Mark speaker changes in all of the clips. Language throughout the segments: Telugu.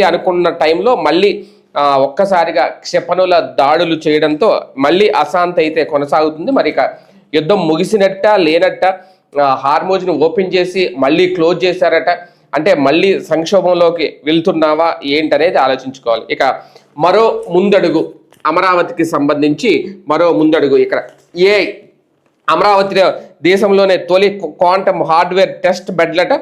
Speaker 1: అనుకున్న టైంలో మళ్ళీ ఒక్కసారిగా క్షిపణుల దాడులు చేయడంతో మళ్ళీ అశాంతి అయితే కొనసాగుతుంది. మరి ఇక యుద్ధం ముగిసినట్ట లేనట్ట, హార్మోజ్ని ఓపెన్ చేసి మళ్ళీ క్లోజ్ చేశారట, అంటే మళ్ళీ సంక్షోభంలోకి వెళ్తున్నావా ఏంటనేది ఆలోచించుకోవాలి. ఇక మరో ముందడుగు అమరావతికి సంబంధించి మరో ముందడుగు ఇక్కడ అమరావతిలో దేశంలోనే తొలి క్వాంటమ్ హార్డ్వేర్ టెస్ట్ బెడ్లట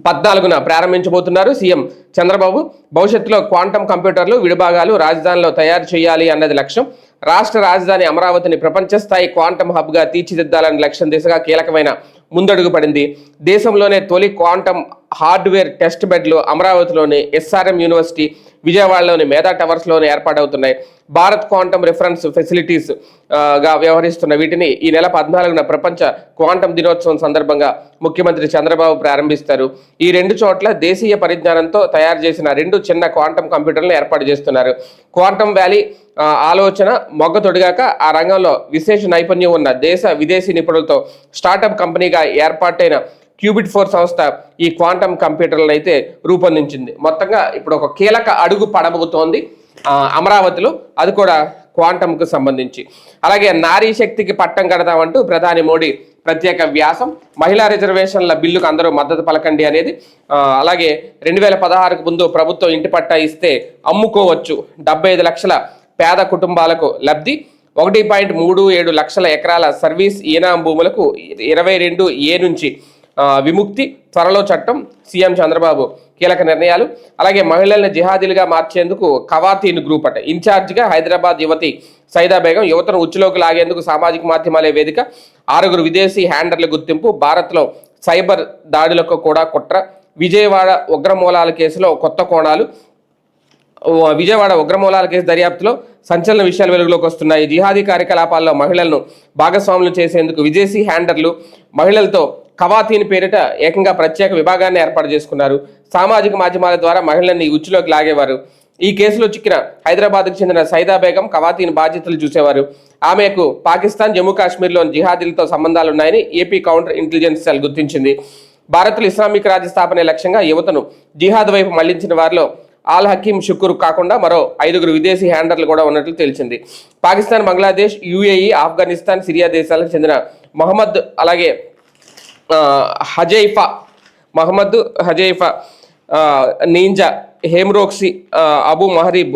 Speaker 1: 14న ప్రారంభించబోతున్నారు సీఎం చంద్రబాబు. భవిష్యత్తులో క్వాంటమ్ కంప్యూటర్లు విడిభాగాలు రాజధానిలో తయారు చేయాలి అన్నది లక్ష్యం. రాష్ట్ర రాజధాని అమరావతిని ప్రపంచ స్థాయి క్వాంటమ్ హబ్గా తీర్చిదిద్దాలనే లక్ష్యం దిశగా కీలకమైన ముందడుగు పడింది. దేశంలోనే తొలి క్వాంటమ్ హార్డ్వేర్ టెస్ట్ బెడ్లు అమరావతిలోని ఎస్ఆర్ఎం యూనివర్సిటీ, విజయవాడలోని మేధా టవర్స్లోనే ఏర్పాటవుతున్నాయి. భారత్ క్వాంటమ్ రిఫరెన్స్ ఫెసిలిటీస్ గా వ్యవహరిస్తున్న వీటిని ఈ నెల 14న ప్రపంచ క్వాంటమ్ దినోత్సవం సందర్భంగా ముఖ్యమంత్రి చంద్రబాబు ప్రారంభిస్తారు. ఈ 2 చోట్ల దేశీయ పరిజ్ఞానంతో తయారు చేసిన 2 చిన్న క్వాంటమ్ కంప్యూటర్లను ఏర్పాటు చేస్తున్నారు. క్వాంటమ్ వ్యాలీ ఆలోచన మొగ్గతొడిగాక ఆ రంగంలో విశేష నైపుణ్యం ఉన్న దేశ విదేశీ నిపుణులతో స్టార్టప్ కంపెనీగా ఏర్పాటైన క్యూబిట్ 4 సంస్థ ఈ క్వాంటమ్ కంప్యూటర్లను అయితే రూపొందించింది. మొత్తంగా ఇప్పుడు ఒక కీలక అడుగు పడబోతోంది అమరావతిలో, అది కూడా క్వాంటమ్కు సంబంధించి. అలాగే నారీ శక్తికి పట్టం కడతామంటూ ప్రధాని మోడీ ప్రత్యేక వ్యాసం. మహిళా రిజర్వేషన్ల బిల్లుకు అందరూ మద్దతు పలకండి అనేది. అలాగే 2016కు ముందు ప్రభుత్వం ఇంటి పట్టా ఇస్తే అమ్ముకోవచ్చు, 75 లక్షల పేద కుటుంబాలకు లబ్ధి, 1.37 లక్షల ఎకరాల సర్వీస్ ఈనాం భూములకు 22A నుంచి విముక్తి, త్వరలో చట్టం. సీఎం చంద్రబాబు కీలక నిర్ణయాలు. అలాగే మహిళల్ని జిహాదీలుగా మార్చేందుకు ఖవాతీన్ గ్రూప్ ఇన్ఛార్జిగా హైదరాబాద్ యువతి సైదా బేగం. యువతను ఉచ్చులోకి లాగేందుకు సామాజిక మాధ్యమాలే వేదిక. 6 విదేశీ హ్యాండర్ల గుర్తింపు. భారత్లో సైబర్ దాడులకు కూడా కుట్ర. విజయవాడ ఉగ్రమూలాల కేసులో కొత్త కోణాలు. విజయవాడ ఉగ్రమూలాల కేసు దర్యాప్తులో సంచలన విషయాలు వెలుగులోకి వస్తున్నాయి. జిహాదీ కార్యకలాపాల్లో మహిళలను భాగస్వాములు చేసేందుకు విదేశీ హ్యాండర్లు మహిళలతో ఖవాతీన్ పేరిట ఏకంగా ప్రత్యేక విభాగాన్ని ఏర్పాటు చేసుకున్నారు. సామాజిక మాధ్యమాల ద్వారా మహిళల్ని ఉచ్చులోకి లాగేవారు. ఈ కేసులో చిక్కిన హైదరాబాద్కు చెందిన సైదా బేగం ఖవాతీన్ బాధ్యతలు చూసేవారు. ఆమెకు పాకిస్తాన్, జమ్మూ కాశ్మీర్లోని జిహాదీలతో సంబంధాలున్నాయని ఏపీ కౌంటర్ ఇంటెలిజెన్స్ సెల్ గుర్తించింది. భారత్లో ఇస్లామిక్ రాజ్య స్థాపనే లక్ష్యంగా యువతను జిహాద్ వైపు మళ్లించిన వారిలో ఆల్ హకీం షుకూర్ కాకుండా మరో 5 విదేశీ హ్యాండర్లు కూడా ఉన్నట్లు తెలిసింది. పాకిస్తాన్, బంగ్లాదేశ్, యుఏఈ, ఆఫ్ఘనిస్తాన్, సిరియా దేశాలకు చెందిన మహమ్మద్, అలాగే హజైఫా, నీంజా, హేమ్రోక్సీ, అబు మహరీబ్